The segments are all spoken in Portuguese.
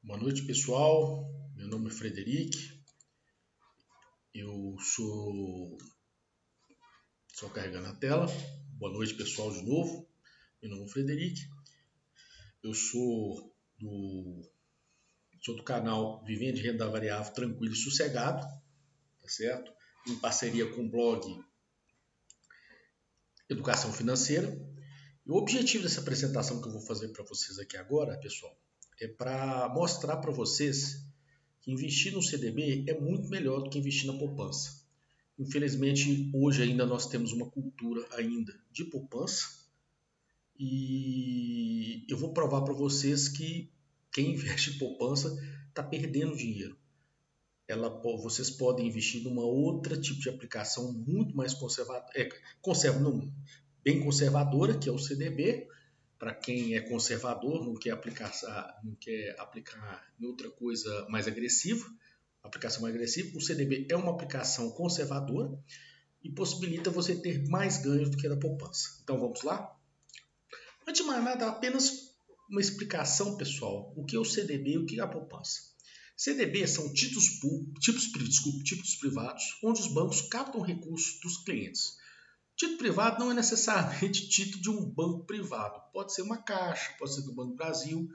Boa noite, pessoal. Meu nome é Frederic. Eu só carregando a tela. Boa noite, pessoal, de novo. Meu nome é Frederic. Eu sou do canal Vivendo de Renda Variável Tranquilo e Sossegado, tá certo? Em parceria com o blog Educação Financeira. E o objetivo dessa apresentação que eu vou fazer para vocês aqui agora, pessoal, é para mostrar para vocês que investir no CDB é muito melhor do que investir na poupança. Infelizmente, hoje ainda nós temos uma cultura ainda de poupança e eu vou provar para vocês que quem investe em poupança está perdendo dinheiro. Vocês podem investir numa outra tipo de aplicação muito mais bem conservadora, que é o CDB. Para quem é conservador, não quer aplicar em outra coisa mais agressiva, aplicação mais agressiva, o CDB é uma aplicação conservadora e possibilita você ter mais ganhos do que na poupança. Então vamos lá? Antes de mais nada, apenas uma explicação, pessoal. O que é o CDB e o que é a poupança? CDB são títulos privados, onde os bancos captam recursos dos clientes. Título privado não é necessariamente título de um banco privado. Pode ser uma caixa, pode ser do Banco do Brasil.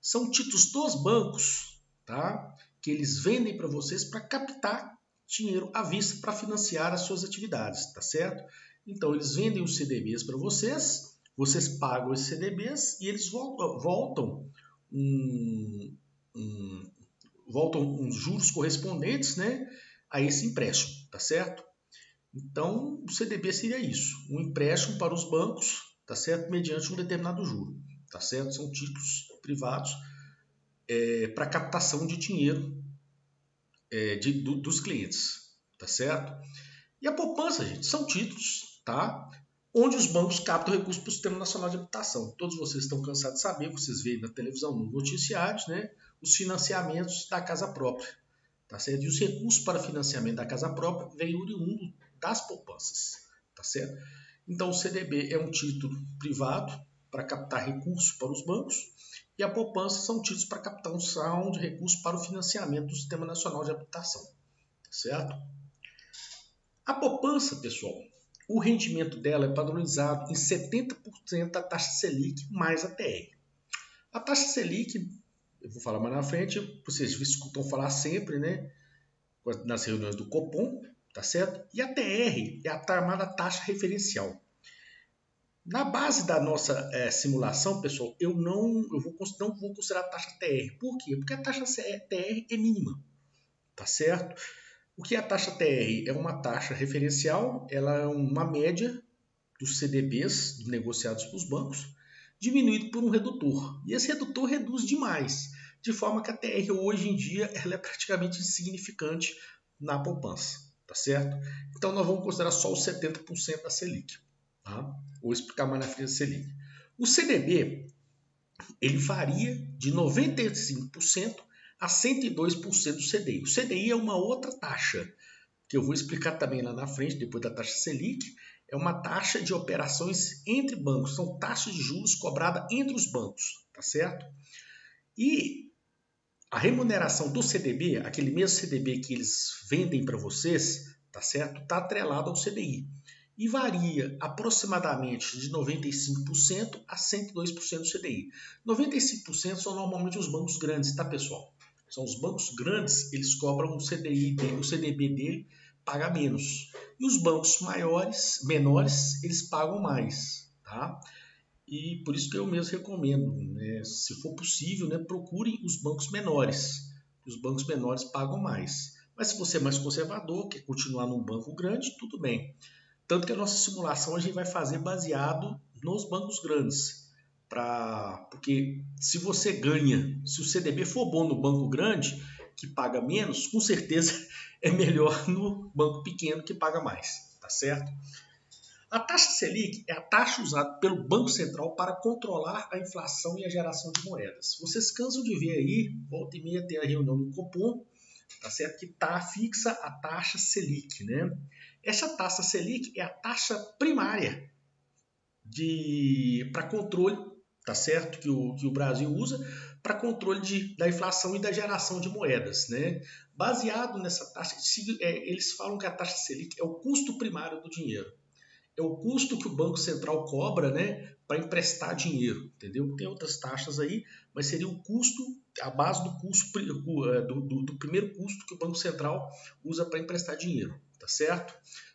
São títulos dos bancos, tá? Que eles vendem para vocês para captar dinheiro à vista para financiar as suas atividades, tá certo? Então, eles vendem os CDBs para vocês, vocês pagam esses CDBs e eles voltam uns juros correspondentes, né, a esse empréstimo, tá certo? Então, o CDB seria isso, um empréstimo para os bancos, tá certo? Mediante um determinado juro, tá certo? São títulos privados para captação de dinheiro dos clientes, tá certo? E a poupança, gente, são títulos, tá? Onde os bancos captam recursos para o Sistema Nacional de Habitação. Todos vocês estão cansados de saber, vocês veem na televisão, nos noticiários, né? Os financiamentos da casa própria, tá certo? E os recursos para financiamento da casa própria vêm oriundo das poupanças, tá certo? Então, o CDB é um título privado para captar recursos para os bancos e a poupança são títulos para captação de recursos para o financiamento do Sistema Nacional de Habitação, tá certo? A poupança, pessoal, o rendimento dela é padronizado em 70% da taxa Selic mais a TR. A taxa Selic, eu vou falar mais na frente, vocês escutam falar sempre, né, nas reuniões do Copom, tá certo? E a TR é a chamada taxa referencial. Na base da nossa simulação, pessoal, eu não vou considerar a taxa TR. Por quê? Porque a taxa TR é mínima, tá certo? O que é a taxa TR? É uma taxa referencial, ela é uma média dos CDBs negociados pelos bancos, diminuído por um redutor. E esse redutor reduz demais, de forma que a TR hoje em dia ela é praticamente insignificante na poupança, tá certo? Então nós vamos considerar só os 70% da Selic, tá? Vou explicar mais na frente da Selic. O CDB ele varia de 95% a 102% do CDI. O CDI é uma outra taxa, que eu vou explicar também lá na frente, depois da taxa Selic. É uma taxa de operações entre bancos, são taxas de juros cobradas entre os bancos, tá certo? E a remuneração do CDB, aquele mesmo CDB que eles vendem para vocês, tá certo? Está atrelado ao CDI e varia aproximadamente de 95% a 102% do CDI. 95% são normalmente os bancos grandes, tá, pessoal? São os bancos grandes, eles cobram o CDI dele, o CDB dele paga menos. E os bancos menores, eles pagam mais, tá? E por isso que eu mesmo recomendo, né, se for possível, né, procurem os bancos menores. Os bancos menores pagam mais. Mas se você é mais conservador, quer continuar num banco grande, tudo bem. Tanto que a nossa simulação a gente vai fazer baseado nos bancos grandes. Porque se você ganha, se o CDB for bom no banco grande, que paga menos, com certeza é melhor no banco pequeno que paga mais, tá certo? A taxa Selic é a taxa usada pelo Banco Central para controlar a inflação e a geração de moedas. Vocês cansam de ver aí, volta e meia tem a reunião do Copom, tá certo? Que tá fixa a taxa Selic, né? Essa taxa Selic é a taxa primária para controle tá certo? Que o Brasil usa para controle da inflação e da geração de moedas, né? Baseado nessa taxa, eles falam que a taxa Selic é o custo primário do dinheiro. É o custo que o Banco Central cobra, né, para emprestar dinheiro, entendeu? Tem outras taxas aí, mas seria o custo, a base do custo do primeiro custo que o Banco Central usa para emprestar dinheiro, tá certo?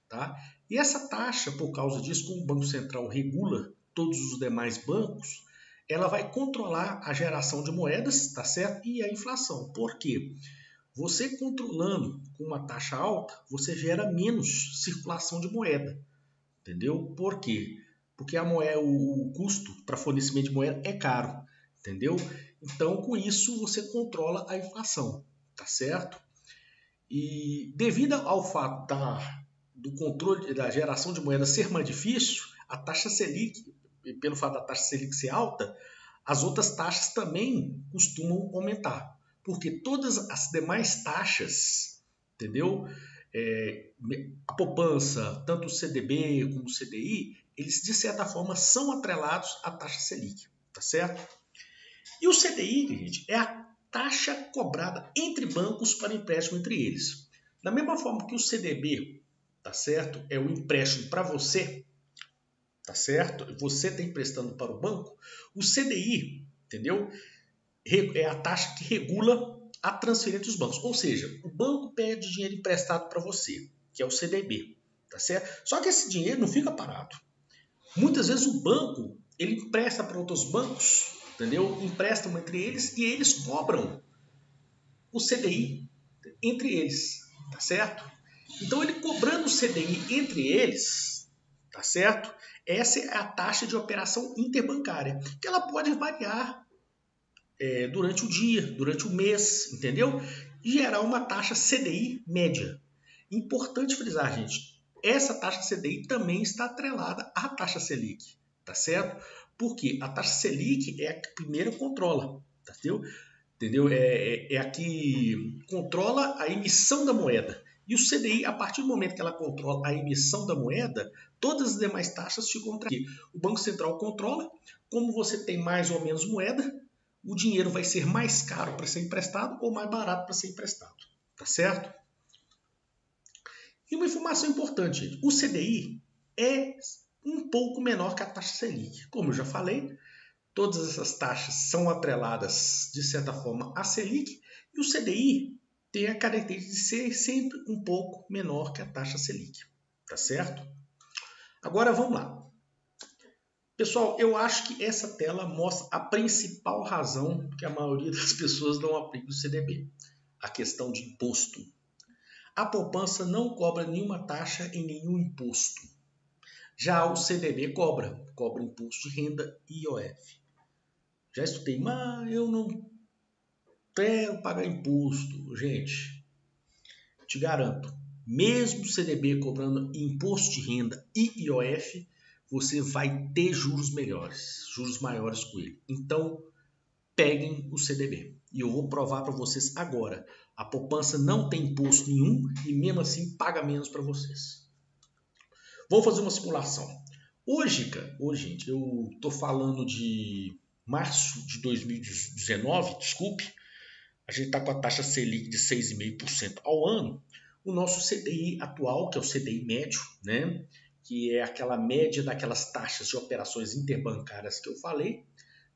Tá? E essa taxa, por causa disso, como o Banco Central regula todos os demais bancos, ela vai controlar a geração de moedas, tá certo? E a inflação. Por quê? Você controlando com uma taxa alta, você gera menos circulação de moeda. Entendeu? Por quê? Porque a moeda, o custo para fornecimento de moeda é caro, entendeu? Então, com isso, você controla a inflação, tá certo? E devido ao fato do controle da geração de moeda ser mais difícil, a taxa Selic, pelo fato da taxa Selic ser alta, as outras taxas também costumam aumentar, porque todas as demais taxas, entendeu? A poupança, tanto o CDB como o CDI, eles de certa forma são atrelados à taxa Selic, tá certo? E o CDI, gente, é a taxa cobrada entre bancos para empréstimo entre eles. Da mesma forma que o CDB, tá certo? É o empréstimo para você, tá certo? Você está emprestando para o banco. O CDI, entendeu? É a taxa que regula a transferência dos bancos. Ou seja, o banco pede dinheiro emprestado para você, que é o CDB, tá certo? Só que esse dinheiro não fica parado. Muitas vezes o banco, ele empresta para outros bancos, entendeu? Emprestam entre eles e eles cobram o CDI entre eles, tá certo? Então ele cobrando o CDI entre eles, tá certo? Essa é a taxa de operação interbancária, que ela pode variar durante o dia, durante o mês, entendeu? E gerar uma taxa CDI média. Importante frisar, gente, essa taxa CDI também está atrelada à taxa Selic, tá certo? Porque a taxa Selic é a que primeiro controla, tá entendeu? É a que controla a emissão da moeda. E o CDI, a partir do momento que ela controla a emissão da moeda, todas as demais taxas ficam aqui. O Banco Central controla, como você tem mais ou menos moeda, o dinheiro vai ser mais caro para ser emprestado ou mais barato para ser emprestado, tá certo? E uma informação importante, gente, o CDI é um pouco menor que a taxa Selic. Como eu já falei, todas essas taxas são atreladas, de certa forma, à Selic, e o CDI tem a característica de ser sempre um pouco menor que a taxa Selic, tá certo? Agora vamos lá. Pessoal, eu acho que essa tela mostra a principal razão que a maioria das pessoas não aplica o CDB, a questão de imposto. A poupança não cobra nenhuma taxa e nenhum imposto. Já o CDB cobra imposto de renda e IOF. Já estudei, mas eu não quero pagar imposto. Gente, te garanto, mesmo o CDB cobrando imposto de renda e IOF, você vai ter juros melhores, juros maiores com ele. Então, peguem o CDB. E eu vou provar para vocês agora. A poupança não tem imposto nenhum e mesmo assim paga menos para vocês. Vou fazer uma simulação. Hoje, gente, eu estou falando de março de 2019, desculpe. A gente está com a taxa Selic de 6,5% ao ano. O nosso CDI atual, que é o CDI médio, né, que é aquela média daquelas taxas de operações interbancárias que eu falei,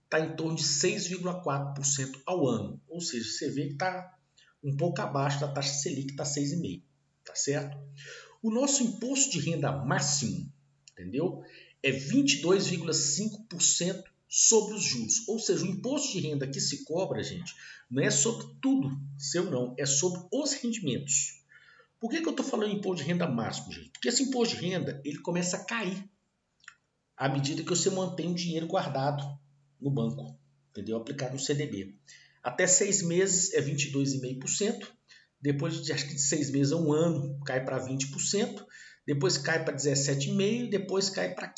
está em torno de 6,4% ao ano. Ou seja, você vê que está um pouco abaixo da taxa Selic, que está 6,5%, tá certo? O nosso imposto de renda máximo, entendeu? É 22,5% sobre os juros. Ou seja, o imposto de renda que se cobra, gente, não é sobre tudo seu não, é sobre os rendimentos. Por que eu estou falando em imposto de renda máximo, gente? Porque esse imposto de renda, ele começa a cair à medida que você mantém o dinheiro guardado no banco, entendeu? Aplicado no CDB. Até 6 meses é 22,5%, depois de acho que de 6 meses a um ano cai para 20%, depois cai para 17,5%, depois cai para 15%.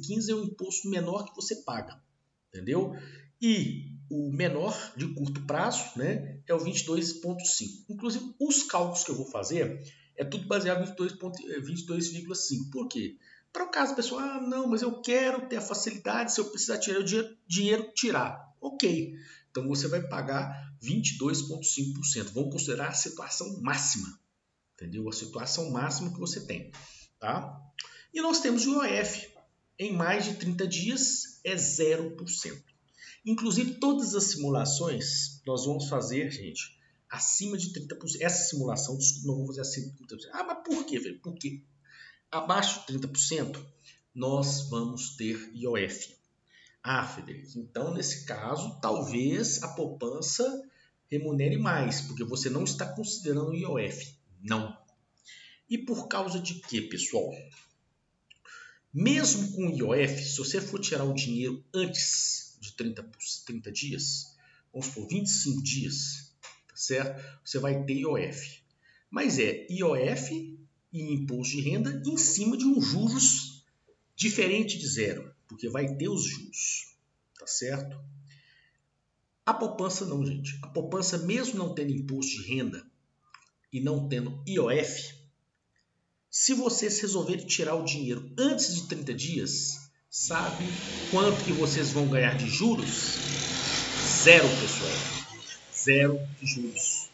15% é o imposto menor que você paga, entendeu? E o menor de curto prazo, né, é o 22,5%. Inclusive, os cálculos que eu vou fazer é tudo baseado em 22,5%. Por quê? Para o caso, pessoal, não, mas eu quero ter a facilidade, se eu precisar tirar o dinheiro, tirar. Ok, então você vai pagar 22,5%. Vamos considerar a situação máxima, entendeu? A situação máxima que você tem, tá? E nós temos o IOF. Em mais de 30 dias é 0%. Inclusive, todas as simulações nós vamos fazer, gente, acima de 30%. Essa simulação, desculpa, não vou fazer acima de 30%. Ah, mas por quê, velho? Porque abaixo de 30%, nós vamos ter IOF. Ah, Federico, então nesse caso, talvez a poupança remunere mais, porque você não está considerando o IOF. Não. E por causa de quê, pessoal? Mesmo com o IOF, se você for tirar o dinheiro antes de 30 dias, vamos supor, 25 dias, tá certo? Você vai ter IOF. Mas é IOF e imposto de renda em cima de um juros diferente de zero, porque vai ter os juros, tá certo? A poupança não, gente. A poupança, mesmo não tendo imposto de renda e não tendo IOF, se vocês resolverem tirar o dinheiro antes de 30 dias, sabe quanto que vocês vão ganhar de juros? Zero, pessoal. Zero de juros.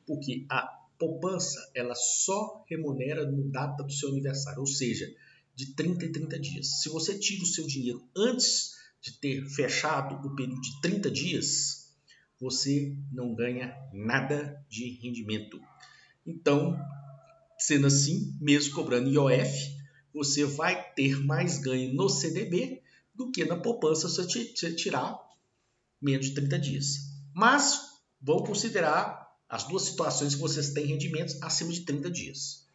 Porque a poupança, ela só remunera no data do seu aniversário, ou seja, de 30 em 30 dias. Se você tira o seu dinheiro antes de ter fechado o período de 30 dias, você não ganha nada de rendimento. Então, sendo assim, mesmo cobrando IOF, você vai ter mais ganho no CDB do que na poupança se você tirar menos de 30 dias. Mas vamos considerar as duas situações que vocês têm rendimentos acima de 30 dias.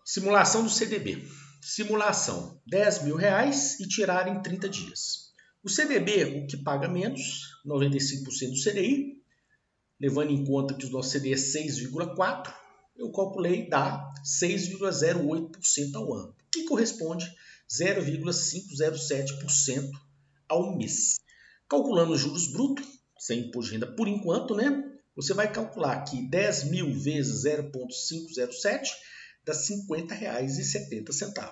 Simulação do CDB. Simulação, R$10.000 e tirar em 30 dias. O CDB, o que paga menos, 95% do CDI, levando em conta que o nosso CDI é 6,4%, eu calculei dá 6,08% ao ano, que corresponde 0,507% ao mês. Calculando os juros brutos, sem imposto de renda por enquanto, né? Você vai calcular que 10.000 vezes 0,507 dá R$50,70.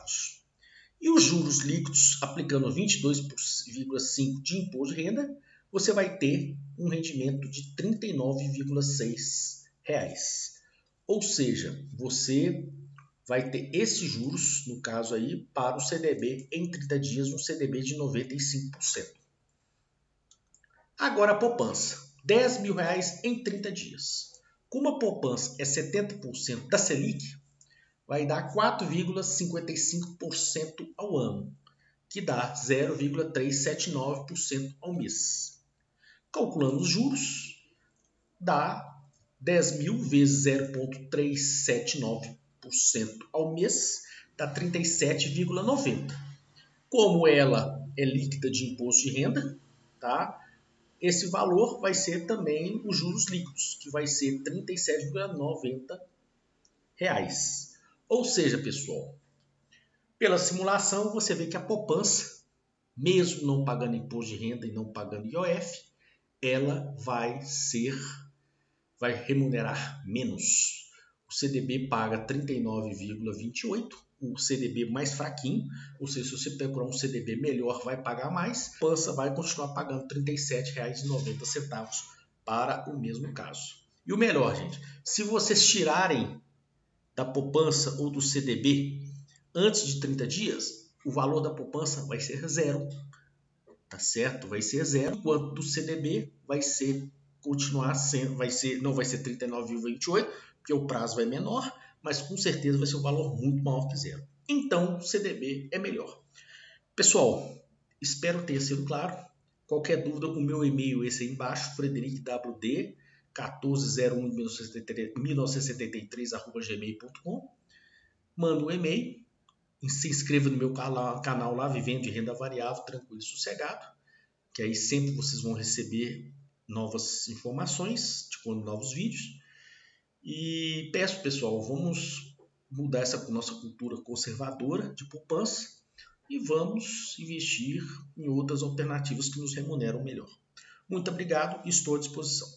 E os juros líquidos, aplicando 22,5% de imposto de renda, você vai ter um rendimento de R$ 39,6. Ou seja, você vai ter esses juros, no caso aí, para o CDB em 30 dias, um CDB de 95%. Agora a poupança, R$10.000 em 30 dias. Como a poupança é 70% da Selic, vai dar 4,55% ao ano, que dá 0,379% ao mês. Calculando os juros, dá 10.000 vezes 0,379% ao mês, dá 37,90. Como ela é líquida de imposto de renda, tá? Esse valor vai ser também os juros líquidos, que vai ser R$ 37,90. Ou seja, pessoal, pela simulação você vê que a poupança, mesmo não pagando imposto de renda e não pagando IOF, ela vai remunerar menos. O CDB paga 39,28%, o CDB mais fraquinho, ou seja, se você procurar um CDB melhor, vai pagar mais. A poupança vai continuar pagando R$ 37,90 para o mesmo caso. E o melhor, gente, se vocês tirarem da poupança ou do CDB antes de 30 dias, o valor da poupança vai ser zero, tá certo? Vai ser zero, enquanto do CDB vai ser continuar sendo, não vai ser 39,28, porque o prazo é menor, mas com certeza vai ser um valor muito maior que zero. Então, o CDB é melhor. Pessoal, espero ter sido claro. Qualquer dúvida, o meu e-mail é esse aí embaixo, frederikwd14011973@gmail.com. Manda um e-mail, se inscreva no meu canal lá, Vivendo de Renda Variável, tranquilo e sossegado, que aí sempre vocês vão receber novas informações, tipo novos vídeos. E peço, pessoal, vamos mudar essa nossa cultura conservadora de poupança e vamos investir em outras alternativas que nos remuneram melhor. Muito obrigado e estou à disposição.